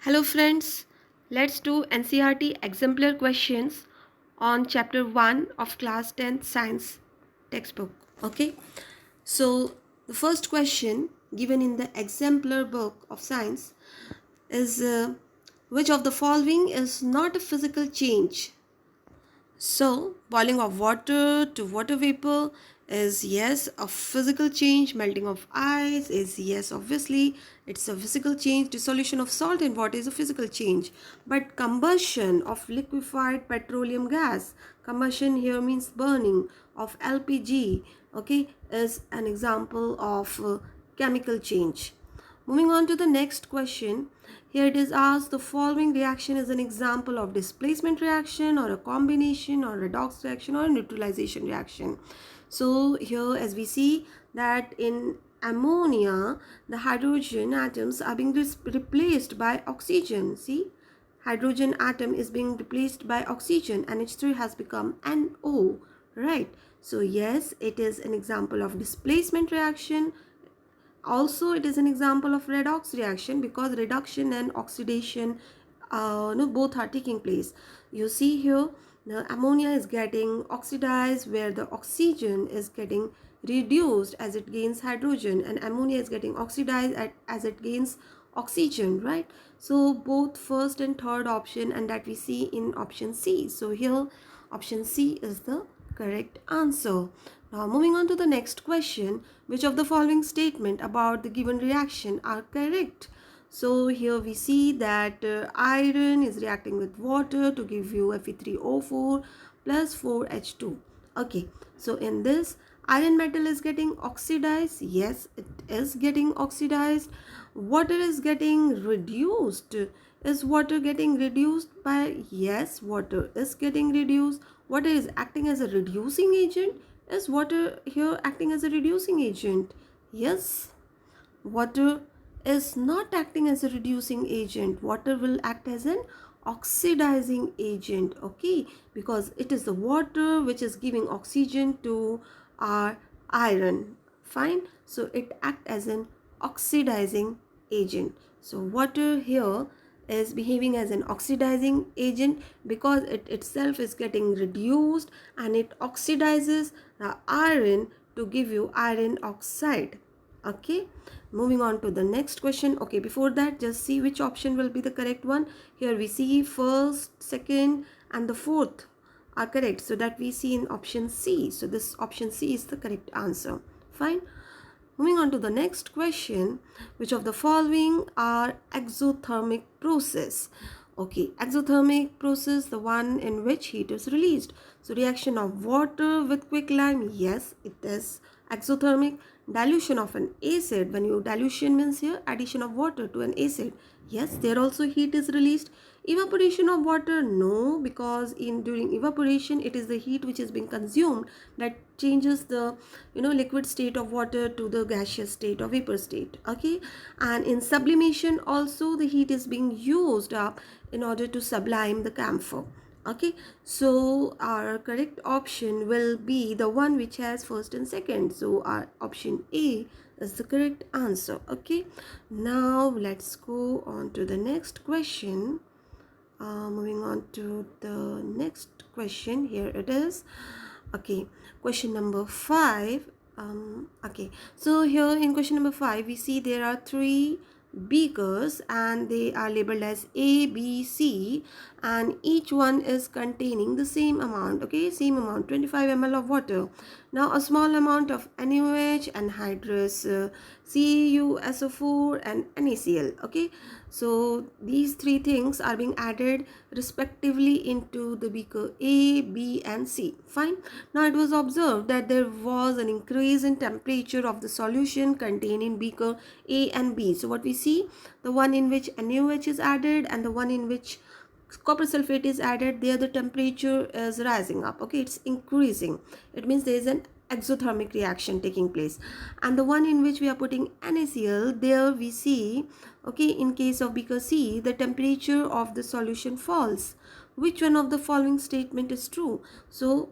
Hello friends, let's do NCERT exemplar questions on chapter 1 of class 10th science textbook. Okay, so the first question given in the exemplar book of science is which of the following is not a physical change? So, boiling of water to water vapor is yes, a physical change. Melting of ice is yes, obviously, it's a physical change. Dissolution of salt in water is a physical change. But combustion of liquefied petroleum gas, combustion here means burning of LPG, okay, is an example of chemical change. Moving on to the next question. Here it is asked the following reaction is an example of displacement reaction or a combination or redox reaction or a neutralization reaction. So here as we see that in ammonia the hydrogen atoms are being replaced by oxygen. See, hydrogen atom is being replaced by oxygen and H3 has become NO, right? So yes, it is an example of displacement reaction. Also it is an example of redox reaction because reduction and oxidation no, both are taking place. You see here the ammonia is getting oxidized where the oxygen is getting reduced as it gains hydrogen, and ammonia is getting oxidized as it gains oxygen, right? So both first and third option, and that we see in option C. So here option C is the correct answer. Now moving on to the next question, which of the following statement about the given reaction are correct? So here we see that iron is reacting with water to give you Fe3O4 plus 4H2. Okay, so in this iron metal is getting oxidized. Yes, it is getting oxidized. Water is getting reduced. Is water getting reduced by? Yes, water is getting reduced. Water is acting as a reducing agent. Is water here acting as a reducing agent? Yes. Water is not acting as a reducing agent. Water will act as an oxidizing agent, okay, because it is the water which is giving oxygen to our iron. Fine, so it acts as an oxidizing agent. So water here is behaving as an oxidizing agent because it itself is getting reduced and it oxidizes the iron to give you iron oxide. Okay, moving on to the next question. Okay, before that just see which option will be the correct one. Here we see first, second and the fourth are correct, so that we see in option C. So this option C is the correct answer. Fine. Moving on to the next question, which of the following are exothermic process? Okay, exothermic process, the one in which heat is released. So reaction of water with quicklime, yes, it is exothermic. Dilution of an acid, when you dilution means here addition of water to an acid, yes, there also heat is released. Evaporation of water, no, because in during evaporation it is the heat which is being consumed that changes the liquid state of water to the gaseous state or vapor state. Okay, and in sublimation also the heat is being used up in order to sublime the camphor. Okay, so our correct option will be the one which has first and second. So our option A is the correct answer. Okay, now let's go on to the next question. Moving on to the next question. Here it is. Okay, question number 5. Okay, so here in question number 5 we see there are 3 beakers and they are labeled as A, B, C, and each one is containing the same amount, okay, same amount, 25 ml of water. Now a small amount of NaOH, anhydrous CuSO4 and NaCl. Okay, so these 3 things are being added respectively into the beaker A, B and C. Fine. Now it was observed that there was an increase in temperature of the solution contained in beaker A and B. So what we see, the one in which NaOH is added and the one in which copper sulfate is added, there the temperature is rising up. Okay, it's increasing. It means there is an exothermic reaction taking place. And the one in which we are putting NaCl, there we see, okay, in case of beaker C, the temperature of the solution falls. Which one of the following statement is true? So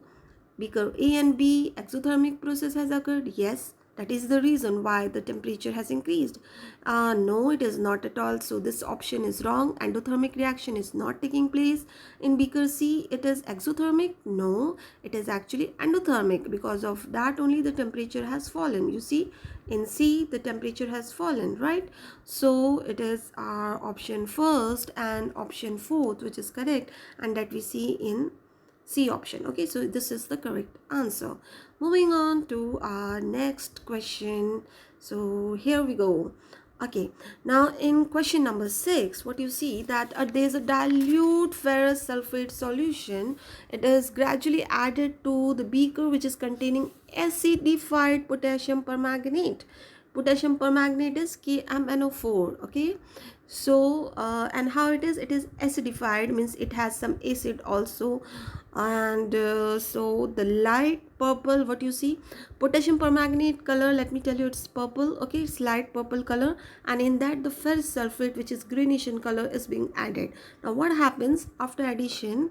beaker A and B, exothermic process has occurred. Yes, That is the reason why the temperature has increased. No, it is not at all. So this option is wrong. Endothermic reaction is not taking place in beaker C. It is exothermic. No, it is actually endothermic. Because of that only the temperature has fallen. You see, in C the temperature has fallen, right? So it is our option first and option fourth which is correct, and that we see in C option. Okay, so this is the correct answer. Moving on to our next question. So here we go. Okay, now in question number 6, what you see that there is a dilute ferrous sulfate solution. It is gradually added to the beaker which is containing acidified potassium permanganate. Potassium permanganate is KMnO4. Okay, so and how it is acidified, means it has some acid also. And so the light purple, what you see, potassium permanganate color, let me tell you, it's purple. Okay, it's light purple color, and in that the ferrous sulfate which is greenish in color is being added. Now what happens after addition?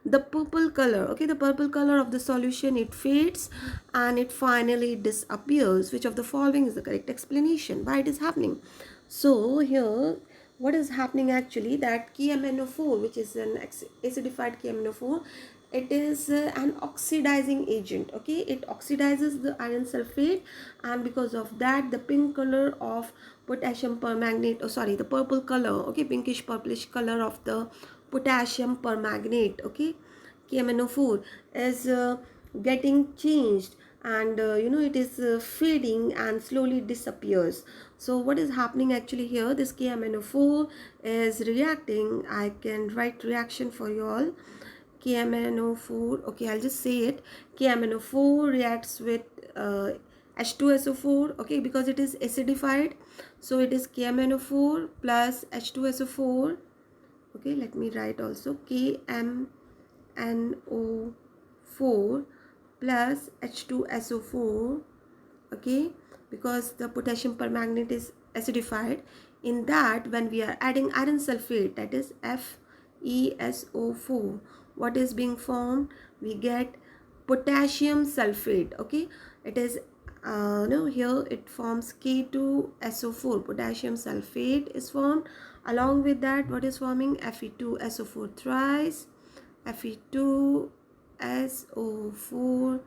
The purple color, okay, the purple color of the solution, it fades and it finally disappears. Which of the following is the correct explanation why it is happening? So here what is happening actually, that KMnO4, which is an acidified KMnO4, it is an oxidizing agent. Okay, it oxidizes the iron sulfate, and because of that the pink color of potassium permanganate, oh sorry, the purple color, okay, pinkish purplish color of the potassium permanganate, okay, KMnO4, is getting changed, and it is fading and slowly disappears. So what is happening actually here, this KMnO4 is reacting. I can write reaction for you all. KMnO4, okay, I'll just say it. KMnO4 reacts with H2SO4, okay, because it is acidified. So it is KMnO4 plus H2SO4. Okay, let me write also KMnO4 plus H2SO4. Okay, because the potassium permanganate is acidified. In that, when we are adding iron sulfate, that is FeSO4, what is being formed? We get potassium sulfate. Okay, it is no, here it forms K2SO4, potassium sulfate is formed. Along with that, what is forming? Fe2SO4 thrice, Fe2SO4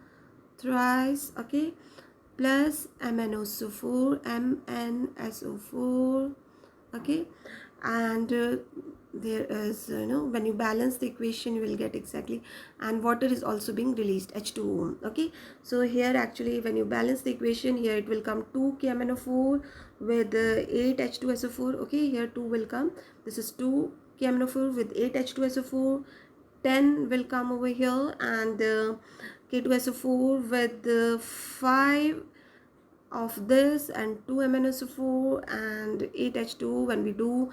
thrice, okay, plus MnSO4, okay, and there is when you balance the equation you will get exactly, and water is also being released, H2O. Okay, so here actually when you balance the equation, here it will come 2 KMnO4 with 8 H2SO4. okay, here 2 will come, this is 2 KMnO4 with 8 H2SO4, 10 will come over here, and K2SO4 with 5 of this, and 2 MnSO4 and 8 H2O. When we do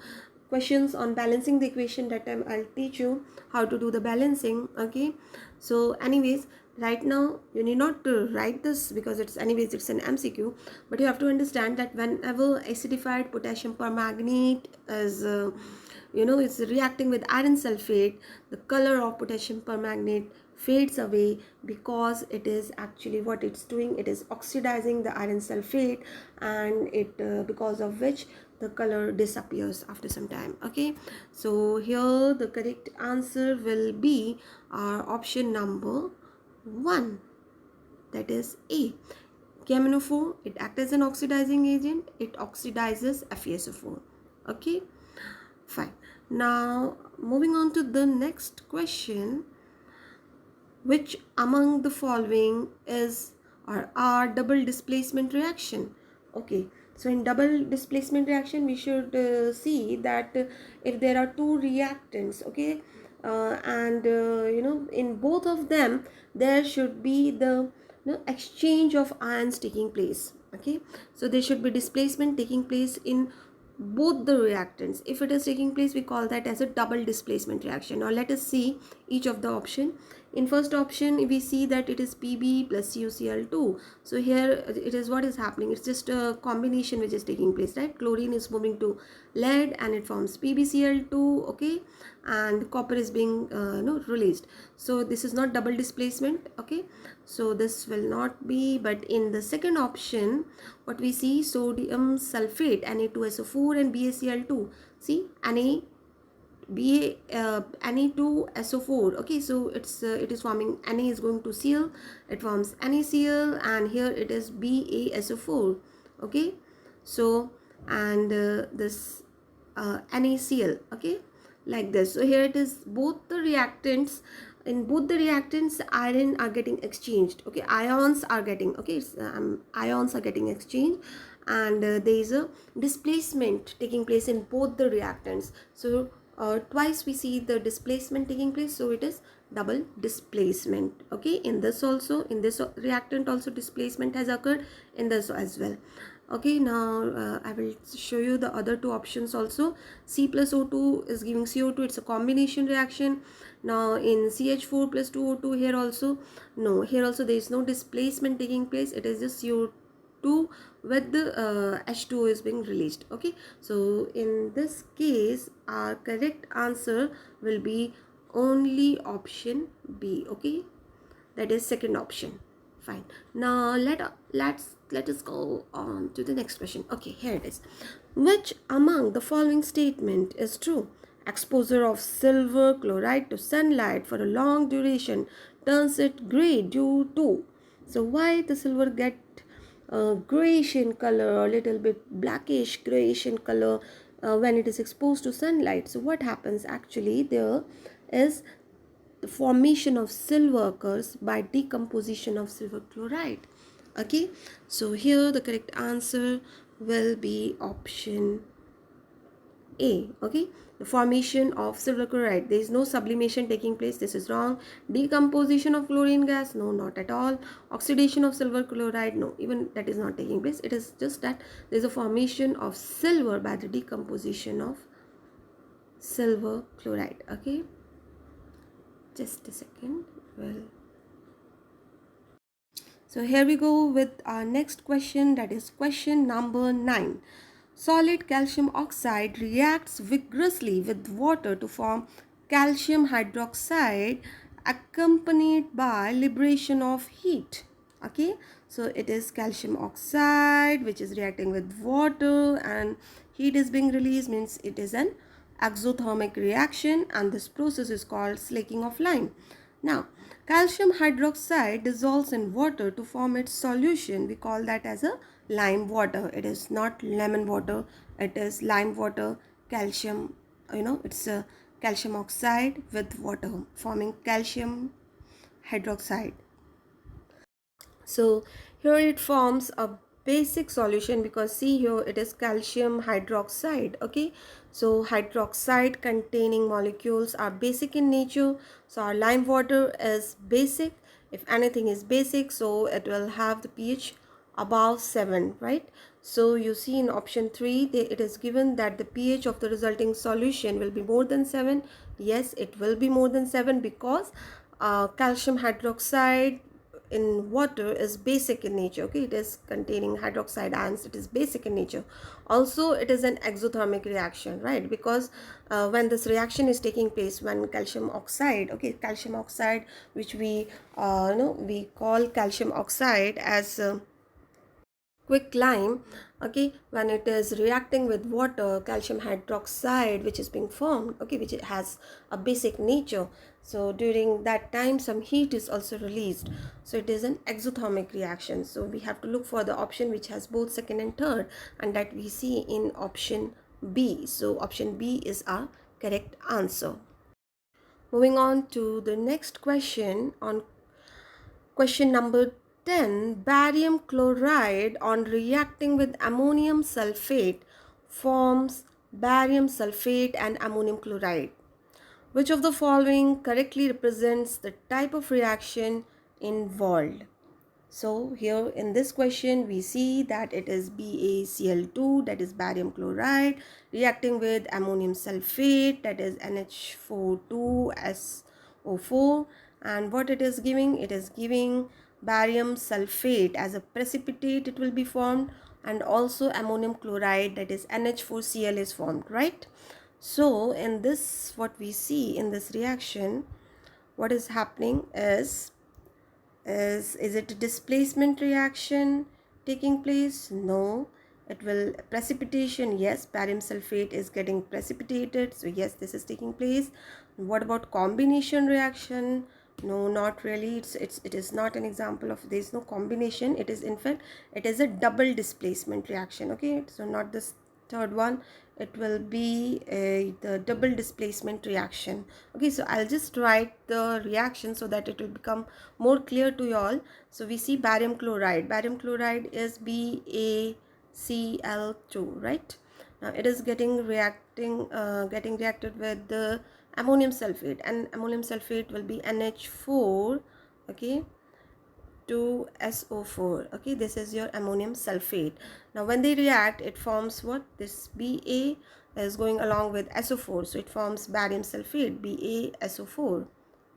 questions on balancing the equation, that time I'll teach you how to do the balancing. Okay, so anyways, right now you need not to write this because it's an MCQ, but you have to understand that whenever acidified potassium permanganate is it's reacting with iron sulfate, the color of potassium permanganate fades away, because it is actually what it's doing, it is oxidizing the iron sulfate, and it because of which the color disappears after some time. Okay, so here the correct answer will be our option number 1, that is A. KMnO4, it acts as an oxidizing agent, it oxidizes FeSO4. Okay, fine. Now moving on to the next question, which among the following is or are double displacement reaction? Okay, so in double displacement reaction we should see that if there are two reactants, okay, and in both of them there should be the exchange of ions taking place. Okay, so there should be displacement taking place in both the reactants. If it is taking place, we call that as a double displacement reaction. Now let us see each of the option. In first option we see that it is Pb plus CuCl2. So here it is, what is happening, it's just a combination which is taking place, right? Chlorine is moving to lead and it forms PbCl2, okay, and copper is being released. So this is not double displacement, okay, so this will not be. But in the second option what we see, sodium sulfate Na2SO4 and BaCl2. See, Na2SO4, okay, so it is forming, Na is going to Cl, it forms NaCl, and here it is BaSO4, okay, so and this NaCl, okay, like this. So here it is, both the reactants, in both the reactants iron are getting exchanged, okay, ions are getting, okay, ions are getting exchanged, and there is a displacement taking place in both the reactants. So twice we see the displacement taking place, so it is double displacement, okay. In this also, in this reactant also displacement has occurred, in this as well, okay. Now I will show you the other two options also. C plus O2 is giving CO2, it's a combination reaction. Now in CH4 plus 2O2, here also no, here also there is no displacement taking place, it is just CO2 with the H2O is being released, okay. So in this case our correct answer will be only option B, okay, that is second option. Fine. Now let us go on to the next question. Okay, here it is. Which among the following statement is true? Exposure of silver chloride to sunlight for a long duration turns it gray due to. So why the silver get grayish in color, a little bit blackish grayish in color when it is exposed to sunlight? So what happens actually, there is the formation of silver occurs by decomposition of silver chloride, okay. So here the correct answer will be option A, okay. The formation of silver chloride, there is no sublimation taking place, this is wrong. Decomposition of chlorine gas, no, not at all. Oxidation of silver chloride, no, even that is not taking place. It is just that there is a formation of silver by the decomposition of silver chloride, okay. Just a second. Well, so here we go with our next question, that is question number 9. Solid calcium oxide reacts vigorously with water to form calcium hydroxide accompanied by liberation of heat, okay. So it is calcium oxide which is reacting with water and heat is being released, means it is an exothermic reaction, and this process is called slaking of lime. Now, calcium hydroxide dissolves in water to form its solution. We call that as a lime water. It is not lemon water, it is lime water. Calcium, it's a calcium oxide with water forming calcium hydroxide. So here it forms a basic solution, because see here it is calcium hydroxide, okay. So hydroxide containing molecules are basic in nature, so our lime water is basic. If anything is basic, so it will have the pH above 7, right? So you see in option 3 it is given that the pH of the resulting solution will be more than 7. Yes, it will be more than 7, because calcium hydroxide in water is basic in nature, okay. It is containing hydroxide ions, it is basic in nature. Also it is an exothermic reaction, right? Because when this reaction is taking place, when calcium oxide, okay, calcium oxide, which we we call calcium oxide as quicklime, okay, when it is reacting with water, calcium hydroxide which is being formed, okay, which it has a basic nature, so during that time some heat is also released, so it is an exothermic reaction. So we have to look for the option which has both second and third, and that we see in option B. So option B is our correct answer. Moving on to the next question, on question number 10, barium chloride on reacting with ammonium sulfate forms barium sulfate and ammonium chloride. Which of the following correctly represents the type of reaction involved? So here in this question we see that it is BaCl2, that is barium chloride, reacting with ammonium sulfate, that is NH42SO4, and what it is giving? It is giving barium sulfate as a precipitate, it will be formed, and also ammonium chloride, that is NH4Cl, is formed, right? So in this, what we see in this reaction, what is happening is it a displacement reaction taking place? No. It will precipitation, yes, barium sulfate is getting precipitated, so yes, this is taking place. What about combination reaction? No, not really. It is not an example of, there is no combination. It is, in fact, it is a double displacement reaction. Okay, so not this third one, it will be the double displacement reaction. Okay, so I'll just write the reaction so that it will become more clear to you all. So we see barium chloride is BaCl2, right? Now it is getting reacted with the ammonium sulfate, and ammonium sulfate will be NH4, okay, to SO4. Okay, this is your ammonium sulfate. Now when they react, it forms what? This Ba is going along with SO4, so it forms barium sulfate, BaSO4.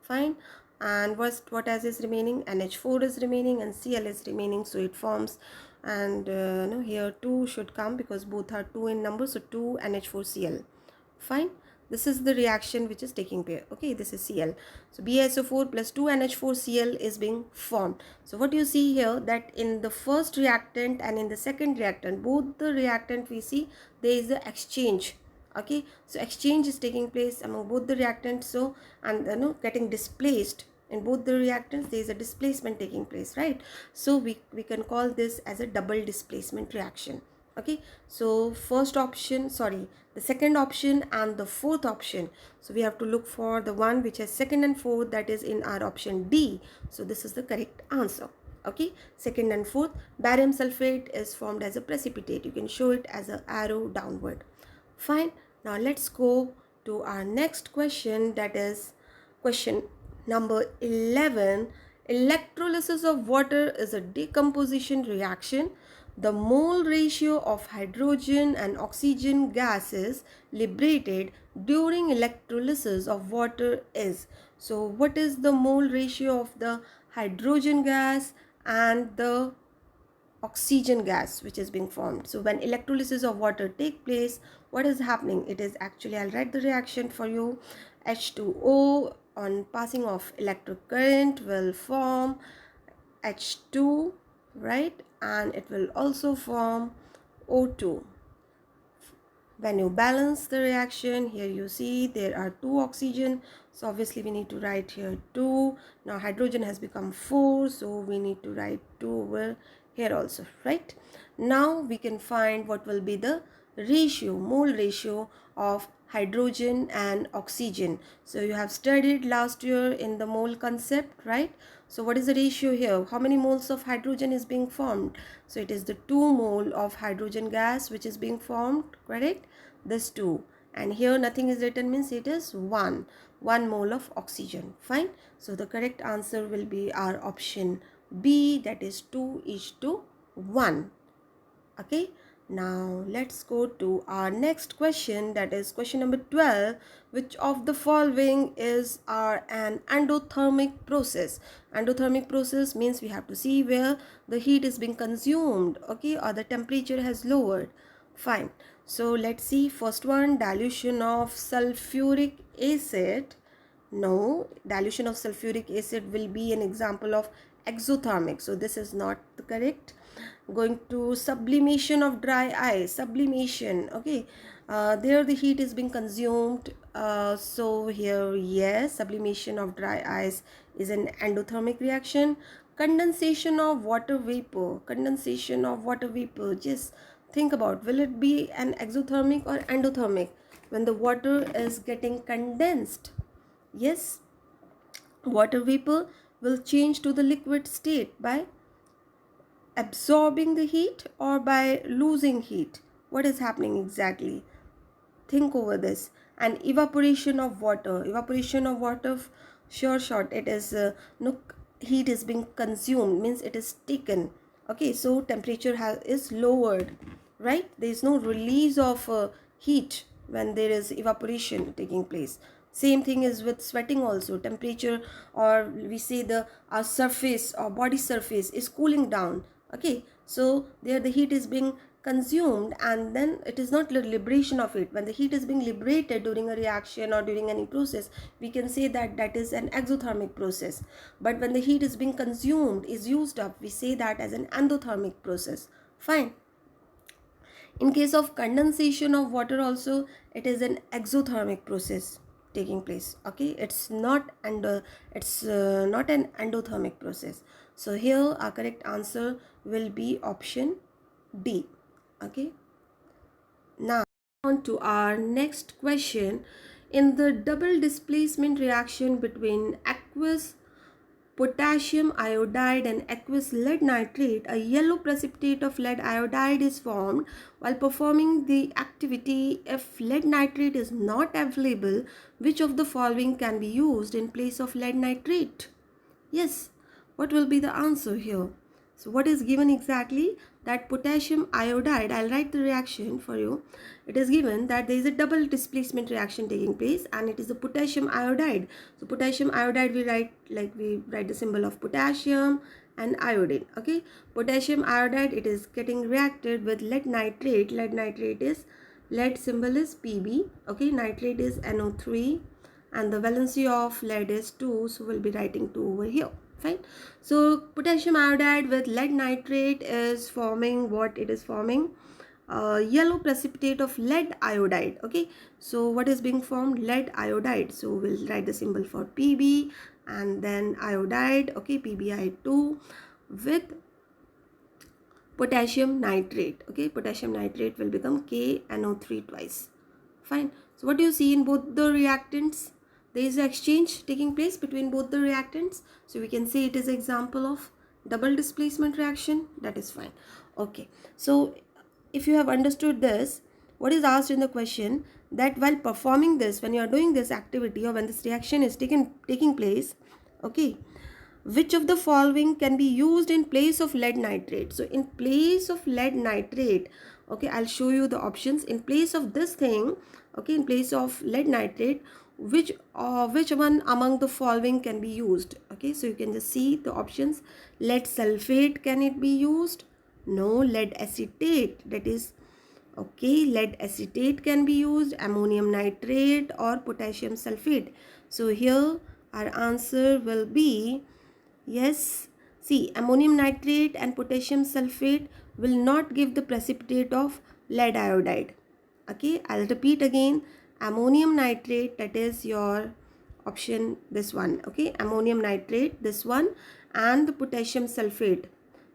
Fine. And what else is remaining? NH4 is remaining and Cl is remaining, so it forms, and no, here 2 should come because both are 2 in number, so 2 NH4Cl. Fine. This is the reaction which is taking place. Okay, this is Cl. So BaSO4 plus 2 NH4Cl is being formed. So what you see here, that in the first reactant and in the second reactant, both the reactant we see there is the exchange. Okay, so exchange is taking place among both the reactants. So, and getting displaced in both the reactants, there is a displacement taking place, right? So we can call this as a double displacement reaction. Okay, so first option, sorry, the second option and the fourth option, so we have to look for the one which has second and fourth, that is in our option D. So this is the correct answer. Okay, second and fourth, barium sulfate is formed as a precipitate. You can show it as an arrow downward. Fine. Now let's go to our next question, that is question number 11. Electrolysis of water is a decomposition reaction. The mole ratio of hydrogen and oxygen gases liberated during electrolysis of water is. So what is the mole ratio of the hydrogen gas and the oxygen gas which is being formed? So when electrolysis of water take place, what is happening? It is actually, I'll write the reaction for you. H2O on passing of electric current will form H2, right? And it will also form O2. When you balance the reaction, here you see there are 2 oxygen, so obviously we need to write here 2. Now hydrogen has become 4, so we need to write 2 over here also, right? Now we can find what will be the ratio, mole ratio of hydrogen and oxygen. So you have studied last year in the mole concept, right? So what is the ratio here? How many moles of hydrogen is being formed? So it is the 2 mole of hydrogen gas which is being formed, correct? This 2, and here nothing is written, means it is 1 mole of oxygen. Fine. So the correct answer will be our option B, that is 2:1. Okay, now let's go to our next question, that is question number 12. Which of the following is an endothermic process? Endothermic process means we have to see where the heat is being consumed, okay, or the temperature has lowered. Fine. So let's see. First one, dilution of sulfuric acid. No, dilution of sulfuric acid will be an example of exothermic, so this is not the correct. Going to sublimation of dry ice, sublimation, okay, there the heat is being consumed, so here yes, sublimation of dry ice is an endothermic reaction. Condensation of water vapor, just think about, will it be an exothermic or endothermic when the water is getting condensed? Yes, water vapor will change to the liquid state by absorbing the heat or by losing heat. What is happening exactly? Think over this. And evaporation of water, sure short, it is no, heat is being consumed, means it is taken. Okay, so temperature is lowered, right? There is no release of heat when there is evaporation taking place. Same thing is with sweating also. Temperature, or we say the our surface or body surface is cooling down. Okay, so there the heat is being consumed, and then it is not the liberation of it. When the heat is being liberated during a reaction or during any process, we can say that that is an exothermic process. But when the heat is being consumed, is used up, we say that as an endothermic process. Fine. In case of condensation of water also, it is an exothermic process taking place. Okay, it's not not an endothermic process. So here our correct answer will be option D. Okay, now on to our next question. In the double displacement reaction between aqueous potassium iodide and aqueous lead nitrate, a yellow precipitate of lead iodide is formed. While performing the activity, if lead nitrate is not available, which of the following can be used in place of lead nitrate? Yes, what will be the answer here? So what is given exactly? That potassium iodide, I'll write the reaction for you. It is given that there is a double displacement reaction taking place, and it is the potassium iodide. So potassium iodide, we write the symbol of potassium and iodine. Okay, potassium iodide, it is getting reacted with lead nitrate. Lead nitrate is, lead symbol is Pb. Okay, nitrate is NO3, and the valency of lead is 2, so we'll be writing 2 over here. Fine. So potassium iodide with lead nitrate is forming what it is forming? Yellow precipitate of lead iodide. Okay, so what is being formed? Lead iodide. So we'll write the symbol for Pb and then iodide. Okay, PbI2 with potassium nitrate. Okay, potassium nitrate will become KNO3 twice. Fine. So what do you see in both the reactants? There is an exchange taking place between both the reactants. So we can say it is an example of double displacement reaction. That is fine. Okay. So if you have understood this, what is asked in the question, that while performing this, when you are doing this activity or when this reaction is taking place, okay, which of the following can be used in place of lead nitrate? So in place of lead nitrate, okay, I'll show you the options. In place of this thing, okay, in place of lead nitrate, which one among the following can be used? Okay, so you can just see the options. Lead sulfate, can it be used? No. Lead acetate, that is, okay, lead acetate can be used, ammonium nitrate or potassium sulfate. So here our answer will be yes. See, ammonium nitrate and potassium sulfate will not give the precipitate of lead iodide. Okay, I'll repeat again. Ammonium nitrate, that is your option, this one. Okay, ammonium nitrate, this one, and the potassium sulfate.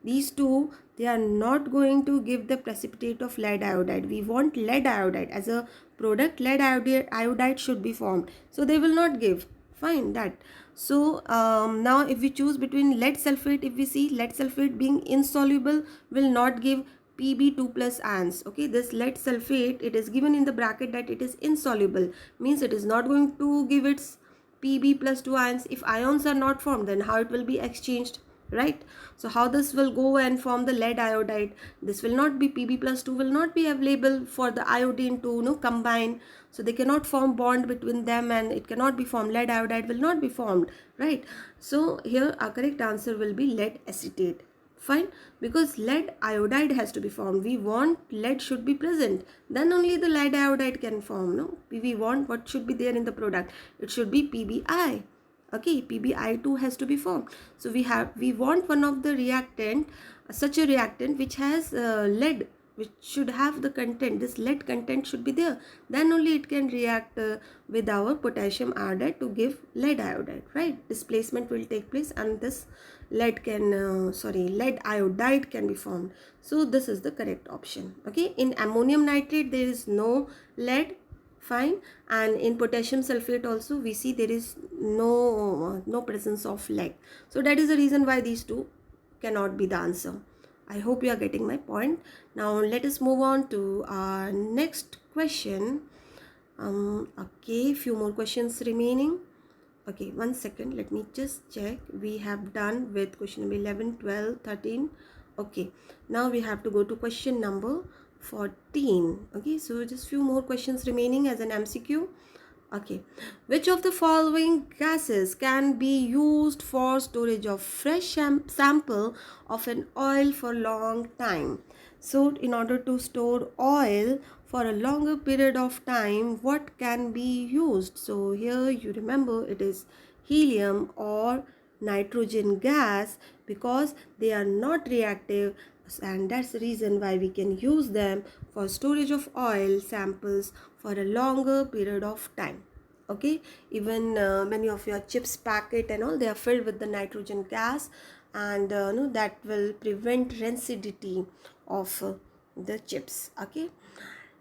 These two, they are not going to give the precipitate of lead iodide. We want lead iodide as a product. Lead iodide should be formed. So they will not give. Fine, that. So now if we choose between lead sulfate, if we see lead sulfate being insoluble, will not give Pb2 plus ions. Okay, this lead sulfate, it is given in the bracket that it is insoluble, means it is not going to give its Pb plus 2 ions. If ions are not formed, then how it will be exchanged, right? So how this will go and form the lead iodide? This will not be, Pb plus 2 will not be available for the iodine to combine, so they cannot form bond between them and it cannot be formed. Lead iodide will not be formed, right? So here our correct answer will be lead acetate. Fine, because lead iodide has to be formed. We want lead should be present, then only the lead iodide can form. No, we want what should be there in the product. It should be Pbi. Okay, PbI2 has to be formed. So we want one of the reactant, such a reactant which has lead, which should have the content, this lead content should be there, then only it can react with our potassium iodide to give lead iodide, right? Displacement will take place and this lead iodide can be formed. So this is the correct option. Okay, in ammonium nitrate there is no lead. Fine, and in potassium sulfate also we see there is no presence of lead. So that is the reason why these two cannot be the answer. I hope you are getting my point. Now let us move on to our next question. Okay, few more questions remaining. Okay, 1 second, let me just check. We have done with question number 11, 12, 13. Okay, now we have to go to question number 14. Okay, so just few more questions remaining as an MCQ. Okay, which of the following gases can be used for storage of fresh sample of an oil for long time? So in order to store oil for a longer period of time, what can be used? So here you remember it is helium or nitrogen gas, because they are not reactive, and that's the reason why we can use them for storage of oil samples for a longer period of time. Okay, even many of your chips packet and all, they are filled with the nitrogen gas, and no, that will prevent rancidity of the chips. Okay,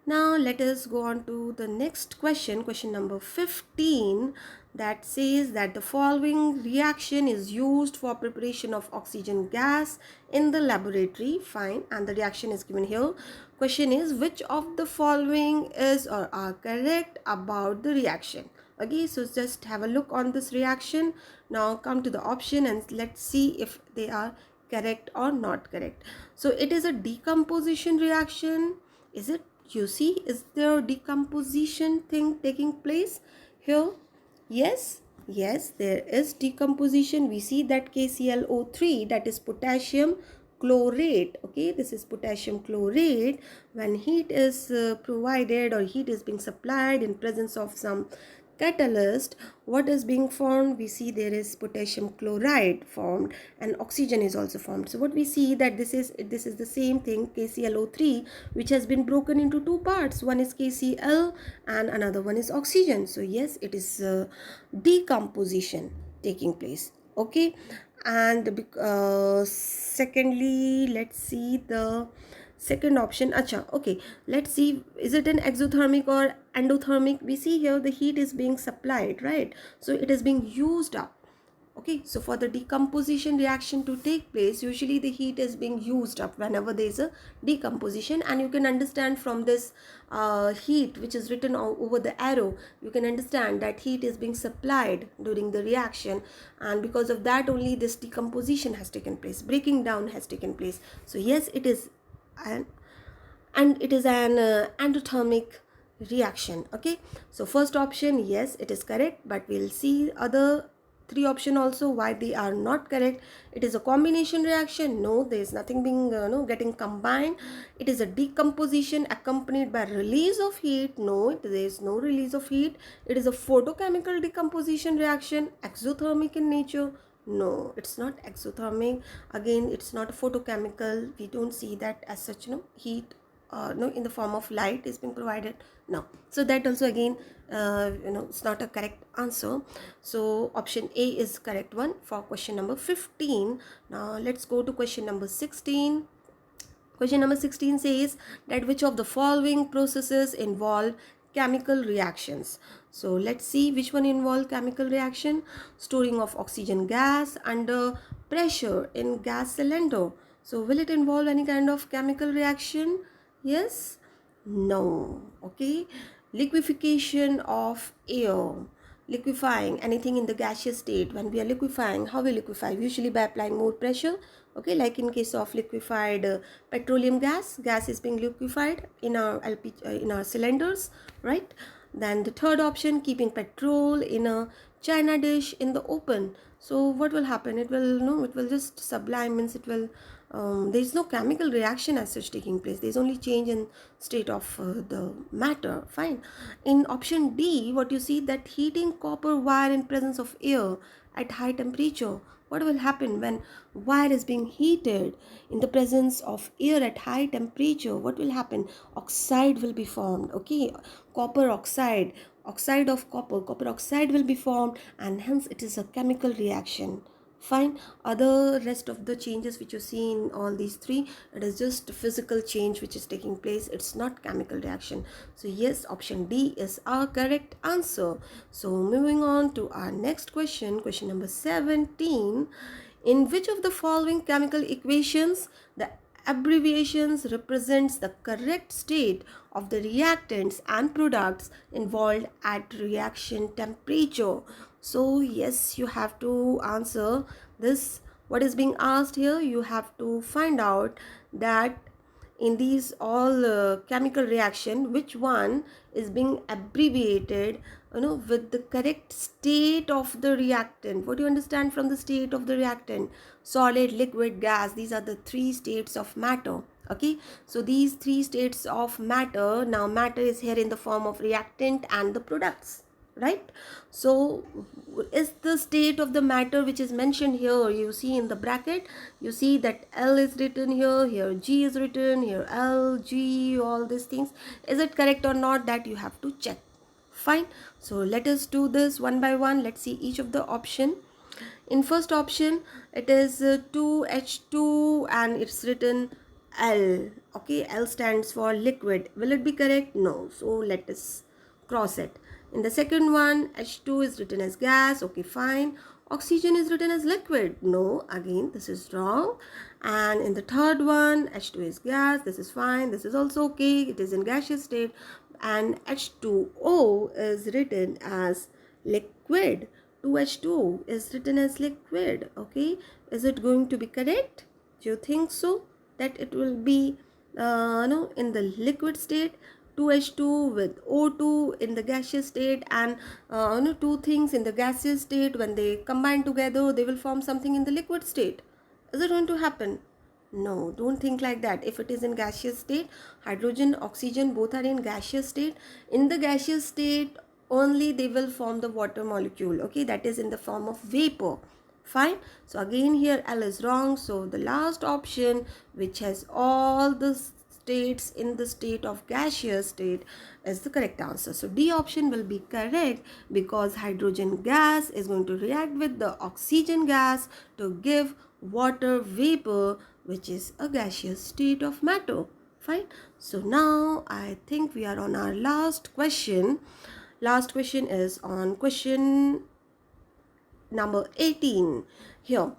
now let us go on to the next question, question number 15, that says that the following reaction is used for preparation of oxygen gas in the laboratory. Fine, and the reaction is given here. Question is, which of the following is or are correct about the reaction? Okay, so just have a look on this reaction. Now come to the option and let's see if they are correct or not correct. So it is a decomposition reaction. Is it? You see, is there decomposition thing taking place here? Yes, yes, there is decomposition. We see that KClO3, that is potassium chlorate. Okay, this is potassium chlorate. When heat is provided or heat is being supplied in presence of some catalyst, what is being formed? We see there is potassium chloride formed and oxygen is also formed. So what we see that this is the same thing, KClO3, which has been broken into two parts. One is KCl and another one is oxygen. So yes, it is decomposition taking place. Okay, and secondly, let's see the second option. Acha, okay, let's see, is it an exothermic or endothermic? We see here the heat is being supplied, right? So it is being used up. Okay, so for the decomposition reaction to take place, usually the heat is being used up whenever there is a decomposition, and you can understand from this heat which is written over the arrow, you can understand that heat is being supplied during the reaction, and because of that only this decomposition has taken place, breaking down has taken place. So yes, it is an endothermic reaction. Okay, so first option, yes, it is correct, but we'll see other three option also why they are not correct. It is a combination reaction. No, there is nothing being getting combined. It is a decomposition accompanied by release of heat. No, there is no release of heat. It is a photochemical decomposition reaction, exothermic in nature. No, it's not exothermic. Again, it's not a photochemical. We don't see that as such, heat no, in the form of light is being provided. No, so that also again it's not a correct answer. So option A is correct one for question number 15. Now let's go to question number 16. Question number 16 says that which of the following processes involve chemical reactions? So let's see which one involve chemical reaction. Storing of oxygen gas under pressure in gas cylinder. So will it involve any kind of chemical reaction? Yes? No. Okay. Liquefaction of air. Liquefying anything in the gaseous state. When we are liquefying, how we liquefy? Usually by applying more pressure. Okay, like in case of liquefied petroleum gas is being liquefied in our in our cylinders, right? Then the third option, keeping petrol in a china dish in the open. So what will happen? It will it will just sublime, means it will there is no chemical reaction as such taking place. There is only change in state of the matter. Fine. In option D, what you see, that heating copper wire in presence of air at high temperature. What will happen when wire is being heated in the presence of air at high temperature? What will happen? Oxide will be formed. Okay, copper oxide, oxide of copper oxide will be formed, and hence it is a chemical reaction. Fine. Other rest of the changes which you see in all these three, it is just physical change which is taking place. It's not chemical reaction. So yes, option D is our correct answer. So moving on to our next question, question number 17. In which of the following chemical equations the abbreviations represents the correct state of the reactants and products involved at reaction temperature? So yes, you have to answer this. What is being asked here? You have to find out that in these all chemical reaction, which one is being abbreviated with the correct state of the reactant. What do you understand from the state of the reactant? Solid, liquid, gas. These are the three states of matter. Okay, so these three states of matter, now matter is here in the form of reactant and the products, right? So is the state of the matter which is mentioned here, you see in the bracket, you see that L is written here, here G is written, here L, G, all these things. Is it correct or not? That you have to check. Fine. So let us do this one by one. Let's see each of the option. In first option, it is 2H2 and it's written L. Okay, L stands for liquid. Will it be correct? No. So let us cross it. In the second one, H2 is written as gas. Okay, fine. Oxygen is written as liquid. No, again, this is wrong. And in the third one, H2 is gas. This is fine. This is also okay. It is in gaseous state. And H2O is written as liquid. 2H2O is written as liquid. Okay, is it going to be correct? Do you think so? That it will be no, in the liquid state, 2H2 with O2 in the gaseous state, and two things in the gaseous state, when they combine together, they will form something in the liquid state. Is it going to happen? No, don't think like that. If it is in gaseous state, hydrogen, oxygen, both are in gaseous state. In the gaseous state, only they will form the water molecule. Okay, that is in the form of vapor. Fine. So again here L is wrong. So the last option, which has all the states in the state of gaseous state, is the correct answer. So D option will be correct, because hydrogen gas is going to react with the oxygen gas to give water vapor, which is a gaseous state of matter. Fine. So now I think we are on our last question. Last question is on question number 18 here.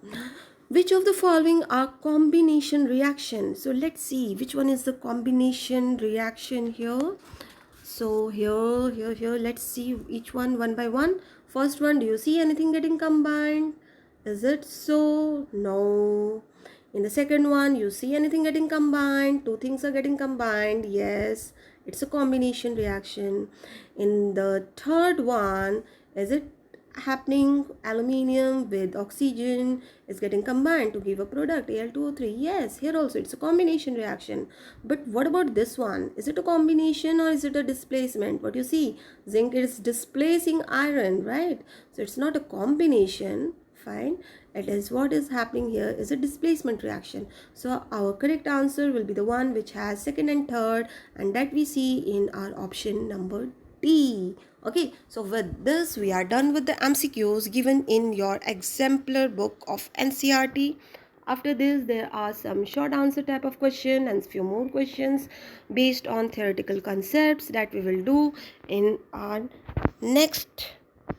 Which of the following are combination reaction? So let's see which one is the combination reaction here. So here, let's see each one by one. First one, do you see anything getting combined? Is it so? No. In the second one, you see anything getting combined? Two things are getting combined. Yes, it's a combination reaction. In the third one, is it happening? Aluminium with oxygen is getting combined to give a product, Al2O3. Yes, here also it's a combination reaction. But what about this one? Is it a combination or is it a displacement? What you see, zinc is displacing iron, right? So it's not a combination. Fine, it is what is happening here is a displacement reaction. So our correct answer will be the one which has second and third, and that we see in our option number D. Okay, so with this we are done with the MCQs given in your exemplar book of NCERT. After this, there are some short answer type of question and few more questions based on theoretical concepts that we will do in our next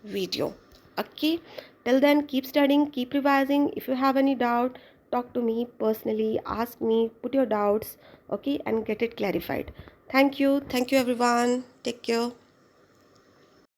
video. Okay, till then, keep studying, keep revising. If you have any doubt, talk to me personally, ask me, put your doubts, okay, and get it clarified. Thank you everyone. Take care.